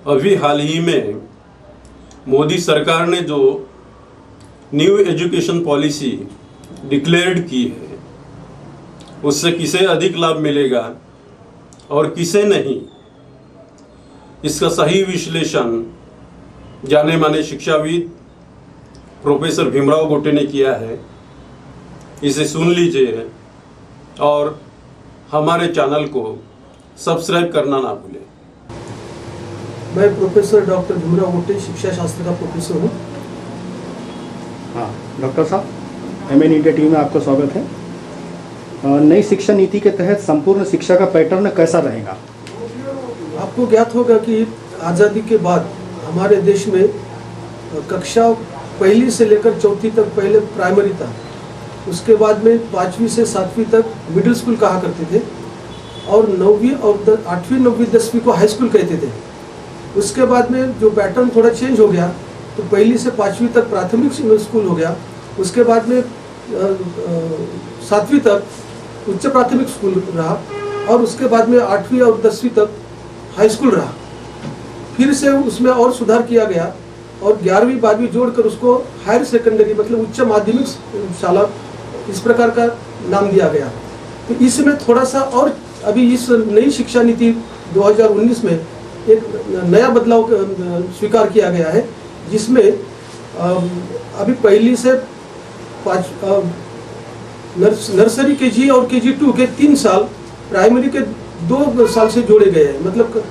अभी हाल ही में मोदी सरकार ने जो न्यू एजुकेशन पॉलिसी डिक्लेयर्ड की है, उससे किसे अधिक लाभ मिलेगा और किसे नहीं, इसका सही विश्लेषण जाने माने शिक्षाविद प्रोफेसर भीमराव गोटे ने किया है। इसे सुन लीजिए और हमारे चैनल को सब्सक्राइब करना ना भूलें। मैं प्रोफेसर डॉक्टर भीमराव गोटे शिक्षा शास्त्र का प्रोफेसर हूँ। हाँ डॉक्टर साहब, एमएन इंडिया टीवी में आपका स्वागत है। नई शिक्षा नीति के तहत संपूर्ण शिक्षा का पैटर्न कैसा रहेगा? आपको ज्ञात होगा कि आज़ादी के बाद हमारे देश में कक्षा पहली से लेकर चौथी तक पहले प्राइमरी था, उसके बाद में 5वीं से 7वीं तक मिडिल स्कूल कहा करते थे और 9वीं और 8वीं 9वीं 10वीं को हाई स्कूल कहते थे। उसके बाद में जो पैटर्न थोड़ा चेंज हो गया तो पहली से 5वीं तक प्राथमिक स्कूल हो गया, उसके बाद में 7वीं तक उच्च प्राथमिक स्कूल रहा और उसके बाद में 8वीं और 10वीं तक हाई स्कूल रहा। फिर से उसमें और सुधार किया गया और 11वीं 12वीं जोड़कर उसको हायर सेकेंडरी मतलब उच्च माध्यमिक शाला इस प्रकार का नाम दिया गया। तो इसमें थोड़ा सा और अभी इस नई शिक्षा नीति 2019 में एक नया बदलाव स्वीकार किया गया है, जिसमें अभी पहली से नर्सरी केजी और केजी 2 के 3 साल प्राइमरी के 2 साल से जोड़े गए हैं। मतलब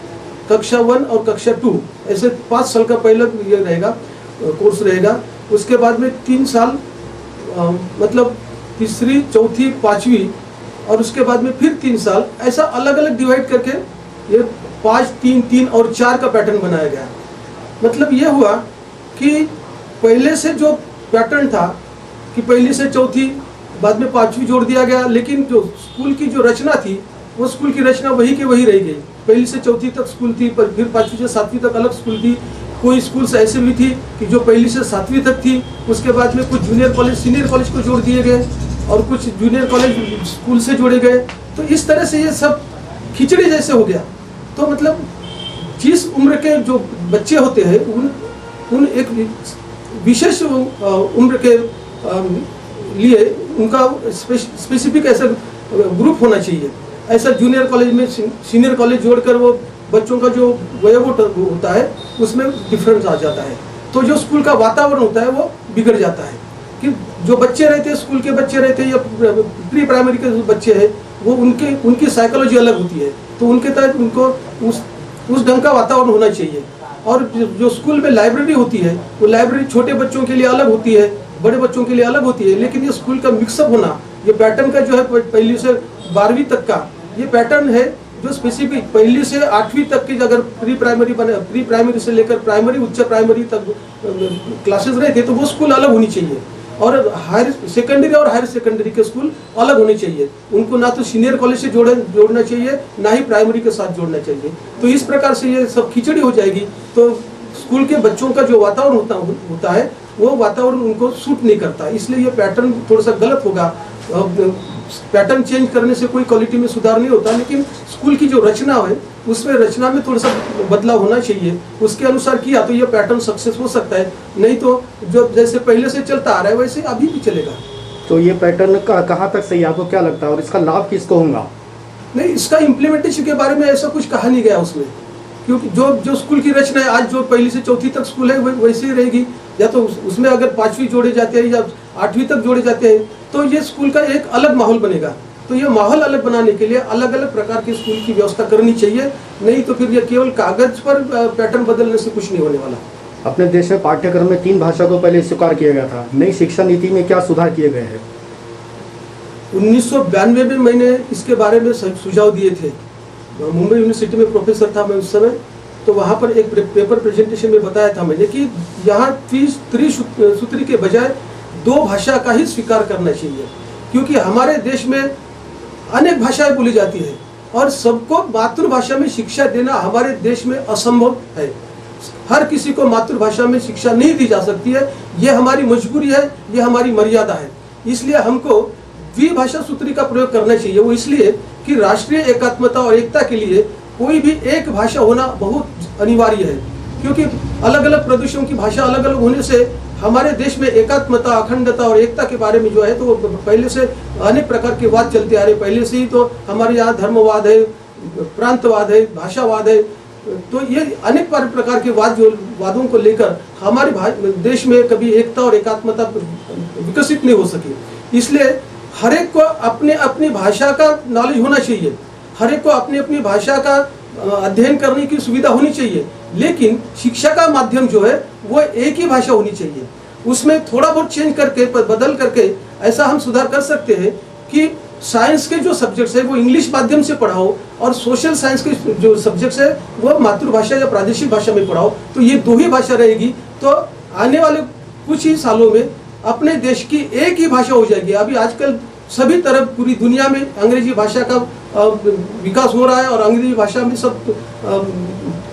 कक्षा 1 और कक्षा 2 ऐसे 5 साल का पहला ये रहेगा कोर्स रहेगा। उसके बाद में 3 साल मतलब तीसरी चौथी 5वीं और उसके बाद में फिर 3 साल, ऐसा अलग अलग डिवाइड करके ये 5 3 3 और 4 का पैटर्न बनाया गया। मतलब ये हुआ कि पहले से जो पैटर्न था कि पहली से चौथी बाद में 5वीं जोड़ दिया गया, लेकिन जो स्कूल की जो रचना थी वो स्कूल की रचना वही की वही रह गई। पहली से चौथी तक स्कूल थी, पर फिर 5वीं से 7वीं तक अलग स्कूल थी। कोई स्कूल्स ऐसे भी थी कि जो पहली से 7वीं तक थी, उसके बाद में कुछ जूनियर कॉलेज सीनियर कॉलेज को जोड़ दिए गए और कुछ जूनियर कॉलेज स्कूल से जोड़े गए। तो इस तरह से ये सब खिचड़ी जैसे हो गया। तो मतलब जिस उम्र के जो बच्चे होते हैं उन एक विशेष उम्र के लिए उनका स्पेसिफिक ऐसा ग्रुप होना चाहिए। ऐसा जूनियर कॉलेज में सीनियर कॉलेज जोड़कर वो बच्चों का जो वयोगुट होता है उसमें डिफरेंस आ जाता है। तो जो स्कूल का वातावरण होता है वो बिगड़ जाता है कि जो बच्चे रहते हैं स्कूल के बच्चे रहते हैं या प्री प्राइमरी के बच्चे हैं वो उनकी साइकोलॉजी अलग होती है। तो उनके तहत उनको उस ढंग का वातावरण होना चाहिए। और जो स्कूल में लाइब्रेरी होती है वो लाइब्रेरी छोटे बच्चों के लिए अलग होती है, बड़े बच्चों के लिए अलग होती है। लेकिन ये स्कूल का मिक्सअप होना, ये पैटर्न का जो है पहली से 12वीं तक का ये पैटर्न है जो स्पेसिफिक पहली से 8वीं तक की अगर प्री प्राइमरी से लेकर प्राइमरी उच्च प्राइमरी तक क्लासेस रहते तो वो स्कूल अलग होनी चाहिए और हायर सेकेंडरी और हायर सेकेंडरी के स्कूल अलग होने चाहिए। उनको ना तो सीनियर कॉलेज से जोड़ना चाहिए, ना ही प्राइमरी के साथ जोड़ना चाहिए। तो इस प्रकार से ये सब खिचड़ी हो जाएगी। तो स्कूल के बच्चों का जो वातावरण होता है वो वातावरण उनको सूट नहीं करता, इसलिए ये पैटर्न थोड़ा सा गलत होगा। पैटर्न चेंज करने से कोई क्वालिटी में सुधार नहीं होता, लेकिन स्कूल की जो रचना है उसमें रचना में थोड़ा सा बदलाव होना चाहिए। उसके अनुसार किया तो ये पैटर्न सक्सेस हो सकता है, नहीं तो जो जैसे पहले से चलता आ रहा है वैसे अभी भी चलेगा। तो ये पैटर्न कहाँ तक सही, आपको क्या लगता है और इसका लाभ किसको होगा? नहीं, इसका इम्प्लीमेंटेशन के बारे में ऐसा कुछ कहा नहीं गया उसमें, क्योंकि जो स्कूल की रचना है आज जो पहली से चौथी तक स्कूल है वैसे ही रहेगी। या तो उसमें अगर 5वीं जोड़े जाते हैं या 8वीं तक जोड़े जाते हैं तो ये स्कूल का एक अलग माहौल बनेगा। तो ये माहौल अलग बनाने के लिए अलग अलग प्रकार के स्कूल की व्यवस्था करनी चाहिए, नहीं तो फिर ये केवल कागज पर पैटर्न बदलने से कुछ नहीं होने वाला। अपने देश में पाठ्यक्रम में 3 भाषा को पहले स्वीकार किया गया था, नई शिक्षा नीति में क्या सुधार किए गए हैं? 1992 में मैंने इसके बारे में सुझाव दिए थे। मुंबई यूनिवर्सिटी में प्रोफेसर था मैं उस समय, तो वहाँ पर एक पेपर प्रेजेंटेशन में बताया था मैंने कि यहाँ त्रिसूत्री के बजाय 2 भाषा का ही स्वीकार करना चाहिए, क्योंकि हमारे देश में अनेक भाषाएं बोली जाती है और सबको मातृभाषा में शिक्षा देना हमारे देश में असंभव है। हर किसी को मातृभाषा में शिक्षा नहीं दी जा सकती है, ये हमारी मजबूरी है, ये हमारी मर्यादा है। इसलिए हमको द्विभाषा सूत्री का प्रयोग करना चाहिए। वो इसलिए कि राष्ट्रीय एकात्मता और एकता के लिए कोई भी एक भाषा होना बहुत अनिवार्य है, क्योंकि अलग अलग प्रदेशों की भाषा अलग अलग होने से हमारे देश में एकात्मता, अखंडता और एकता के बारे में जो है तो पहले से अनेक प्रकार के वाद चलते आ रहे। पहले से ही तो हमारे यहाँ धर्मवाद है, प्रांतवाद है, भाषावाद है, तो ये अनेक प्रकार के वादों को लेकर हमारे देश में कभी एकता और एकात्मता विकसित नहीं हो सकी। इसलिए हर एक को अपने अपनी भाषा का नॉलेज होना चाहिए, हर एक को अपनी अपनी भाषा का अध्ययन करने की सुविधा होनी चाहिए, लेकिन शिक्षा का माध्यम जो है वो एक ही भाषा होनी चाहिए। उसमें थोड़ा बहुत चेंज करके, बदल करके ऐसा हम सुधार कर सकते हैं कि साइंस के जो सब्जेक्ट्स है वो इंग्लिश माध्यम से पढ़ाओ और सोशल साइंस के जो सब्जेक्ट्स है वो मातृभाषा या प्रादेशिक भाषा में पढ़ाओ, तो ये दो ही भाषा रहेगी। तो आने वाले कुछ ही सालों में अपने देश की एक ही भाषा हो जाएगी। अभी आजकल सभी तरफ पूरी दुनिया में अंग्रेजी भाषा का विकास हो रहा है और अंग्रेजी भाषा में सब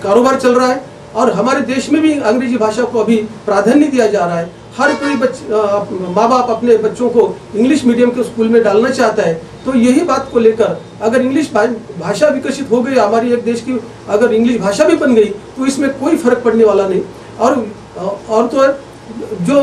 कारोबार चल रहा है, और हमारे देश में भी अंग्रेजी भाषा को अभी प्राधान्य दिया जा रहा है। हर कोई माँ बाप अपने बच्चों को इंग्लिश मीडियम के स्कूल में डालना चाहता है। तो यही बात को लेकर अगर इंग्लिश भाषा विकसित हो गई, हमारी एक देश की अगर इंग्लिश भाषा भी बन गई, तो इसमें कोई फर्क पड़ने वाला नहीं। और तो जो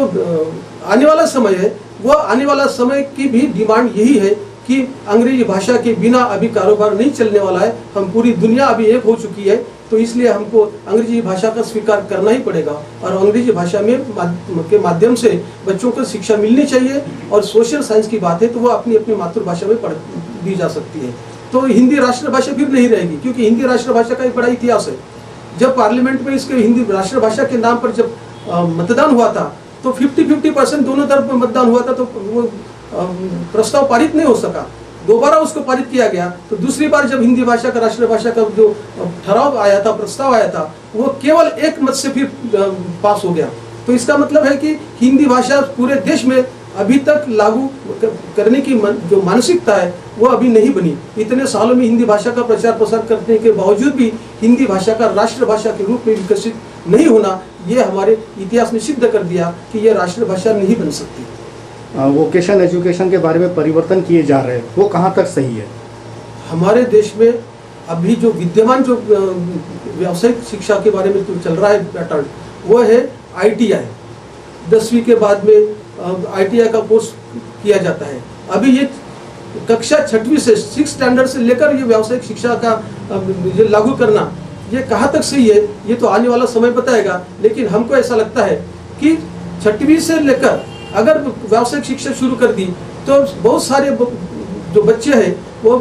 आने वाला समय है, वो आने वाला समय की भी डिमांड यही है कि अंग्रेजी भाषा के बिना अभी कारोबार नहीं चलने वाला है। हम पूरी दुनिया अभी एक हो चुकी है, तो इसलिए हमको अंग्रेजी भाषा का स्वीकार करना ही पड़ेगा और अंग्रेजी भाषा के माध्यम से बच्चों को शिक्षा मिलनी चाहिए। और सोशल साइंस की बात है तो वो अपनी अपनी मातृभाषा में पढ़ दी जा सकती है। तो हिंदी राष्ट्रभाषा फिर नहीं रहेगी, क्योंकि हिंदी राष्ट्रभाषा का एक बड़ा इतिहास है। जब पार्लियामेंट में इसके हिंदी राष्ट्रभाषा के नाम पर जब मतदान हुआ था तो 50-50% दोनों तरफ मतदान हुआ था, तो वो प्रस्ताव पारित नहीं हो सका। दोबारा उसको पारित किया गया, तो दूसरी बार जब हिंदी भाषा का राष्ट्रभाषा का जो ठहराव आया था, प्रस्ताव आया था, वो केवल एक मत से फिर पास हो गया। तो इसका मतलब है कि हिंदी भाषा पूरे देश में अभी तक लागू करने की जो मानसिकता है वो अभी नहीं बनी। इतने सालों में हिंदी भाषा का प्रचार प्रसार करने के बावजूद भी हिंदी भाषा का राष्ट्रभाषा के रूप में विकसित नहीं होना, ये हमारे इतिहास ने सिद्ध कर दिया कि ये राष्ट्रभाषा नहीं बन सकती। वोकेशनल एजुकेशन के बारे में परिवर्तन किए जा रहे हैं, वो कहाँ तक सही है? हमारे देश में अभी जो विद्यमान जो व्यावसायिक शिक्षा के बारे में तो चल रहा है पैटर्न, वो है ITI। 10वीं के बाद में ITI का कोर्स किया जाता है। अभी ये कक्षा 6वीं से 6 स्टैंडर्ड से लेकर ये व्यावसायिक शिक्षा का ये लागू करना, ये कहाँ तक सही है ये तो आने वाला समय बताएगा। लेकिन हमको ऐसा लगता है कि 6वीं से लेकर अगर व्यावसायिक शिक्षा शुरू कर दी तो बहुत सारे जो बच्चे हैं वो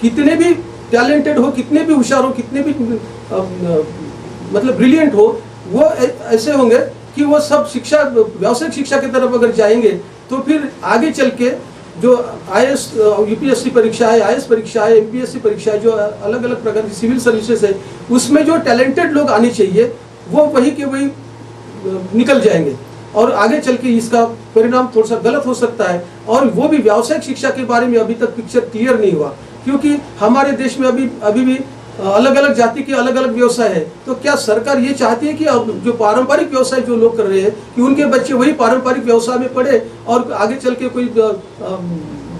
कितने भी टैलेंटेड हो, कितने भी होशियार हो, कितने भी मतलब ब्रिलियंट हो, वो ऐसे होंगे कि वो सब शिक्षा व्यावसायिक शिक्षा की तरफ अगर जाएंगे तो फिर आगे चल के जो IAS UPSC परीक्षा है, IAS परीक्षा है, MPSC परीक्षा है, जो अलग अलग प्रकार की सिविल सर्विसेज है, उसमें जो टैलेंटेड लोग आने चाहिए वो वही के वही निकल जाएंगे और आगे चल के इसका परिणाम थोड़ा सा गलत हो सकता है। और वो भी व्यावसायिक शिक्षा के बारे में अभी तक पिक्चर क्लियर नहीं हुआ, क्योंकि हमारे देश में अभी भी अलग अलग जाति के अलग अलग व्यवसाय है। तो क्या सरकार ये चाहती है कि अब जो पारंपरिक व्यवसाय जो लोग कर रहे हैं कि उनके बच्चे वही पारंपरिक व्यवसाय में पढ़े और आगे चल के कोई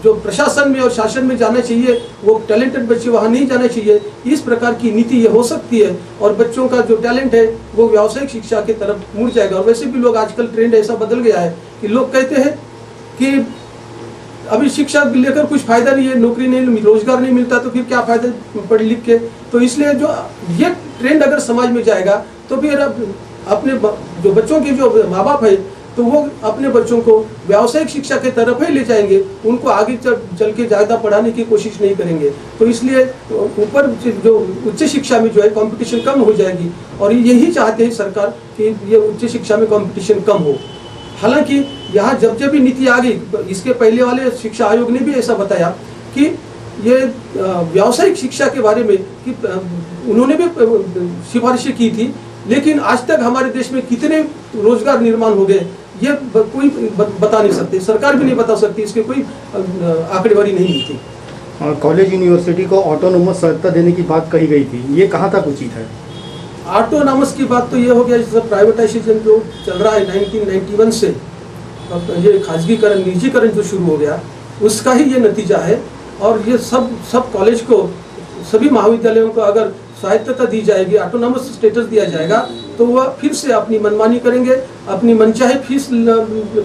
जो प्रशासन में और शासन में जाना चाहिए वो टैलेंटेड बच्चे वहाँ नहीं जाना चाहिए? इस प्रकार की नीति ये हो सकती है और बच्चों का जो टैलेंट है वो व्यावसायिक शिक्षा की तरफ मुड़ जाएगा। और वैसे भी लोग आजकल ट्रेंड ऐसा बदल गया है कि लोग कहते हैं कि अभी शिक्षा लेकर कुछ फायदा नहीं है, नौकरी नहीं, रोजगार नहीं मिलता, तो फिर क्या फायदा पढ़ लिख के। तो इसलिए जो ये ट्रेंड अगर समाज में जाएगा तो फिर अपने जो बच्चों के जो माँ बाप है तो वो अपने बच्चों को व्यावसायिक शिक्षा के तरफ ही ले जाएंगे, उनको आगे चल के ज़्यादा पढ़ाने की कोशिश नहीं करेंगे। तो इसलिए ऊपर जो उच्च शिक्षा में जो है कंपटीशन कम हो जाएगी और यही चाहते हैं सरकार कि ये उच्च शिक्षा में कंपटीशन कम हो। हालांकि यहाँ जब भी नीति आ गई, इसके पहले वाले शिक्षा आयोग ने भी ऐसा बताया कि ये व्यावसायिक शिक्षा के बारे में कि उन्होंने भी सिफारिशें की थी, लेकिन आज तक हमारे देश में कितने रोजगार निर्माण हो गए ये कोई बता नहीं सकते, सरकार भी नहीं बता सकती, इसके कोई आंकड़ेवारी नहीं मिलती। और कॉलेज यूनिवर्सिटी को ऑटोनोमस स्वायत्तता देने की बात कही गई थी, ये कहाँ तक उचित है? ऑटोनॉमस की बात तो ये हो गया, जैसे प्राइवेटाइजेशन जो चल रहा है 1991 से, ये खाजगीकरण निजीकरण जो शुरू हो गया उसका ही ये नतीजा है। और ये सब कॉलेज को, सभी महाविद्यालयों को अगर स्वायत्तता दी जाएगी, ऑटोनॉमस स्टेटस दिया जाएगा, तो वह फिर से अपनी मनमानी करेंगे, अपनी मनचाहे फीस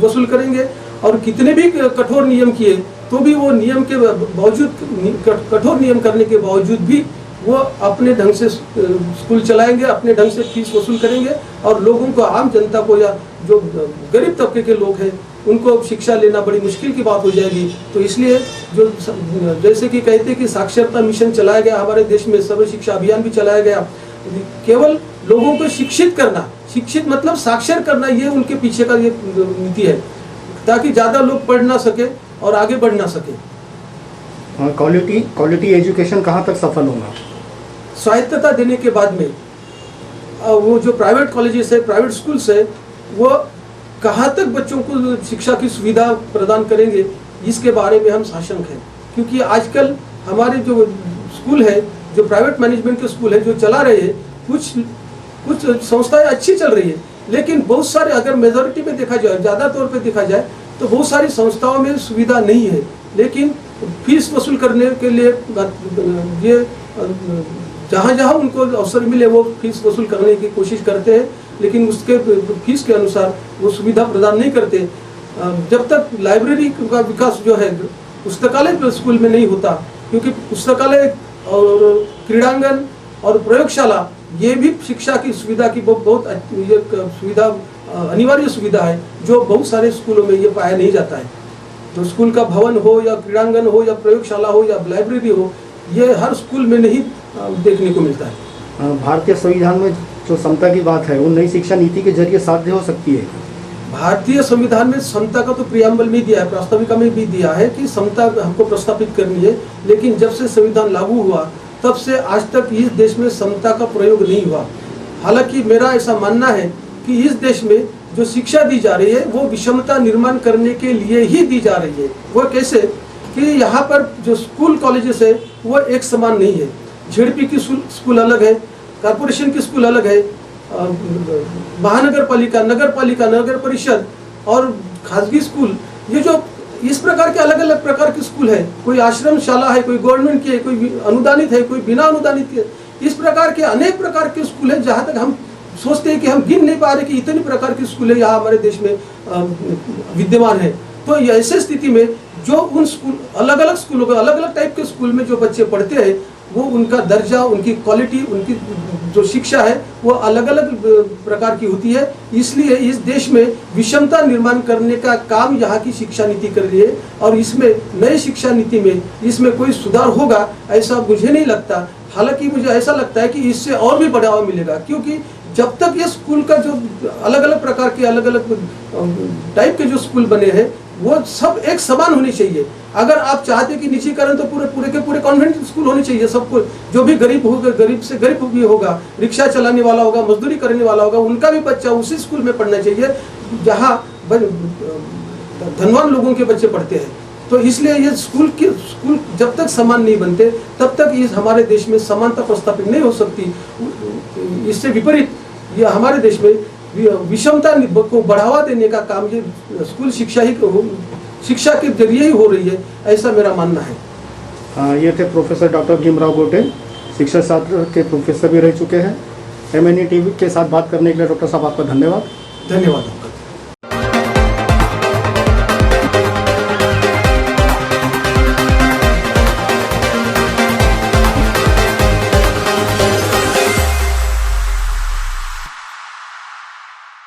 वसूल करेंगे, और कितने भी कठोर नियम किए तो भी वो नियम के बावजूद, कठोर नियम करने के बावजूद भी वो अपने ढंग से स्कूल चलाएंगे, अपने ढंग से फीस वसूल करेंगे, और लोगों को, आम जनता को, या जो गरीब तबके के लोग हैं उनको शिक्षा लेना बड़ी मुश्किल की बात हो जाएगी। तो इसलिए जो जैसे कि कहते कि साक्षरता मिशन चलाया गया हमारे देश में, सर्व शिक्षा अभियान भी चलाया गया, केवल लोगों को शिक्षित करना, शिक्षित मतलब साक्षर करना, ये उनके पीछे का ये नीति है, ताकि ज़्यादा लोग पढ़ ना सके और आगे बढ़ ना सके। क्वालिटी एजुकेशन कहाँ तक सफल होगा? स्वायत्तता देने के बाद में वो जो प्राइवेट कॉलेजेस है, प्राइवेट स्कूल्स है, वो कहाँ तक बच्चों को शिक्षा की सुविधा प्रदान करेंगे, इसके बारे में हम साशंक हैं। क्योंकि आजकल हमारे जो स्कूल है, जो प्राइवेट मैनेजमेंट के स्कूल है जो चला रहे हैं, कुछ संस्थाएं अच्छी चल रही है, लेकिन बहुत सारे, अगर मेजॉरिटी में देखा जाए, ज़्यादा तौर पे देखा जाए, तो बहुत सारी संस्थाओं में सुविधा नहीं है, लेकिन फीस वसूल करने के लिए ये जहाँ उनको अवसर मिले वो फीस वसूल करने की कोशिश करते हैं, लेकिन उसके फीस के अनुसार वो सुविधा प्रदान नहीं करते। जब तक लाइब्रेरी का विकास जो है पुस्तकालय स्कूल में नहीं होता, क्योंकि पुस्तकालय और क्रीड़ांगन और प्रयोगशाला ये भी शिक्षा की सुविधा की बहुत ये सुविधा, अनिवार्य सुविधा है, जो बहुत सारे स्कूलों में ये पाया नहीं जाता है। तो स्कूल का भवन हो या क्रीड़ांगन हो या प्रयोगशाला हो या लाइब्रेरी हो, ये हर स्कूल में नहीं देखने को मिलता है। भारतीय संविधान में जो समता की बात है वो नई शिक्षा नीति के जरिए साध्य हो सकती है? भारतीय संविधान में समता का तो प्रियम्बल में दिया है, प्रास्ताविका में भी दिया है कि समता हमको प्रस्तापित करनी है, लेकिन जब से संविधान लागू हुआ तब से आज तक इस देश में समता का प्रयोग नहीं हुआ। हालांकि मेरा ऐसा मानना है कि इस देश में जो शिक्षा दी जा रही है वो विषमता निर्माण करने के लिए ही दी जा रही है। वो कैसे कि यहाँ पर जो स्कूल कॉलेजेस है वो एक समान नहीं है। झेडपी की स्कूल अलग है, कॉरपोरेशन की स्कूल अलग है, महानगर पालिका, नगर पालिका, नगर परिषद और खासगी स्कूल, ये जो इस प्रकार के अलग अलग प्रकार के स्कूल है, कोई आश्रम शाला है, कोई गवर्नमेंट की है, कोई अनुदानित है, कोई बिना अनुदानित है, इस प्रकार के अनेक प्रकार के स्कूल है। जहाँ तक हम सोचते हैं कि हम गिन नहीं पा रहे कि इतनी प्रकार के स्कूल है यहाँ हमारे देश में विद्यमान है। तो ऐसे स्थिति में जो उन स्कूल, अलग अलग स्कूलों में, अलग अलग टाइप के स्कूल में जो बच्चे पढ़ते हैं, वो उनका दर्जा, उनकी क्वालिटी, उनकी जो शिक्षा है वो अलग अलग प्रकार की होती है। इसलिए इस देश में विषमता निर्माण करने का काम यहाँ की शिक्षा नीति कर रही है, और इसमें नई शिक्षा नीति में इसमें कोई सुधार होगा ऐसा मुझे नहीं लगता। हालांकि मुझे ऐसा लगता है कि इससे और भी बढ़ावा मिलेगा, क्योंकि जब तक ये स्कूल का जो अलग अलग प्रकार के, अलग अलग टाइप के जो स्कूल बने हैं वो सब एक समान होने चाहिए। अगर आप चाहते कि निजीकरण, तो पूरे कॉन्वेंट स्कूल होने चाहिए। सबको, जो भी गरीब होगा, गरीब से गरीब भी होगा, रिक्शा चलाने वाला होगा, मजदूरी करने वाला होगा, उनका भी बच्चा उसी स्कूल में पढ़ना चाहिए जहाँ धनवान लोगों के बच्चे पढ़ते हैं। तो इसलिए ये स्कूल जब तक समान नहीं बनते तब तक इस हमारे देश में समानता प्रस्थापित नहीं हो सकती। इससे विपरीत ये हमारे देश में विषमता को बढ़ावा देने का काम ये स्कूल शिक्षा के जरिए ही हो रही है, ऐसा मेरा मानना है। ये थे प्रोफेसर डॉक्टर भीमराव गोटे, शिक्षा शास्त्र के प्रोफेसर भी रह चुके हैं। MNE टीवी के साथ बात करने के लिए डॉक्टर साहब आपका धन्यवाद। धन्यवाद।